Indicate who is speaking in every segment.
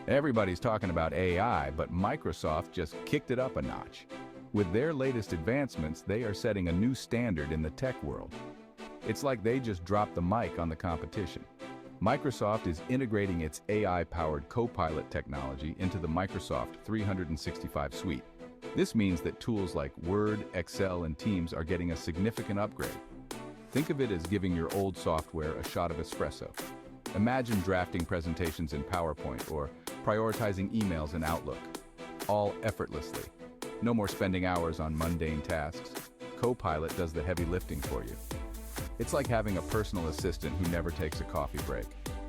Speaker 1: Everybody's talking about AI, but Microsoft just kicked it up a notch. With their latest advancements, they are setting a new standard in the tech world. It's like they just dropped the mic on the competition. Microsoft is integrating its AI-powered Copilot technology into the Microsoft 365 suite. This means that tools like Word, Excel, and Teams are getting a significant upgrade. Think of it as giving your old software a shot of espresso. Imagine drafting presentations in PowerPoint or prioritizing emails in Outlook, all effortlessly. No more spending hours on mundane tasks. Copilot does the heavy lifting for you. It's like having a personal assistant who never takes a coffee break.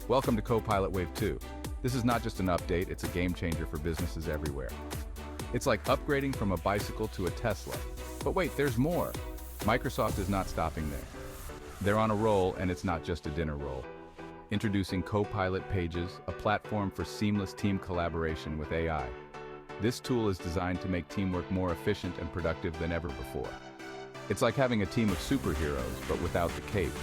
Speaker 1: Welcome to Copilot Wave 2. This is not just an update, it's a game changer for businesses everywhere. It's like upgrading from a bicycle to a Tesla. But wait, there's more. Microsoft is not stopping there. They're on a roll, and it's not just a dinner roll. Introducing Copilot Pages, a platform for seamless team collaboration with AI. This tool is designed to make teamwork more efficient and productive than ever before. It's like having a team of superheroes, but without the capes.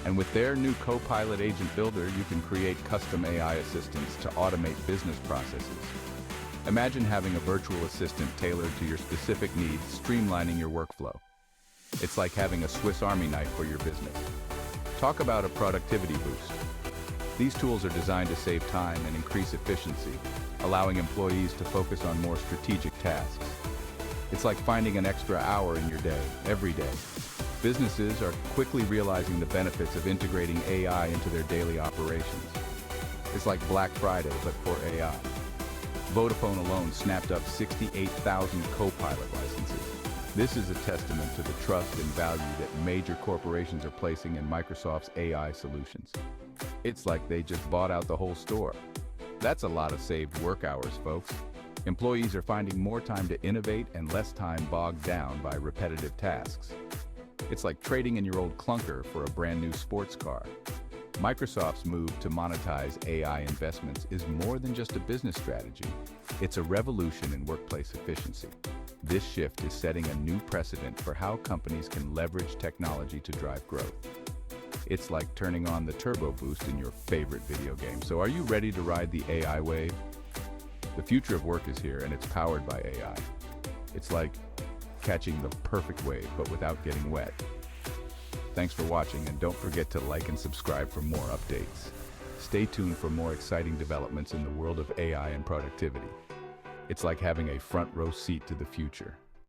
Speaker 1: And with their new Copilot Agent Builder, you can create custom AI assistants to automate business processes. Imagine having a virtual assistant tailored to your specific needs, streamlining your workflow. It's like having a Swiss Army knife for your business. Talk about a productivity boost. These tools are designed to save time and increase efficiency, allowing employees to focus on more strategic tasks. It's like finding an extra hour in your day, every day. Businesses are quickly realizing the benefits of integrating AI into their daily operations. It's like Black Friday, but for AI. Vodafone alone snapped up 68,000 Copilot licenses. This is a testament to the trust and value that major corporations are placing in Microsoft's AI solutions. It's like they just bought out the whole store. That's a lot of saved work hours, folks. Employees are finding more time to innovate and less time bogged down by repetitive tasks. It's like trading in your old clunker for a brand new sports car. Microsoft's move to monetize AI investments is more than just a business strategy. It's a revolution in workplace efficiency. This shift is setting a new precedent for how companies can leverage technology to drive growth. It's like turning on the turbo boost in your favorite video game. So are you ready to ride the AI wave? The future of work is here, and it's powered by AI. It's like catching the perfect wave, but without getting wet. Thanks for watching, and don't forget to like and subscribe for more updates. Stay tuned for more exciting developments in the world of AI and productivity. It's like having a front row seat to the future.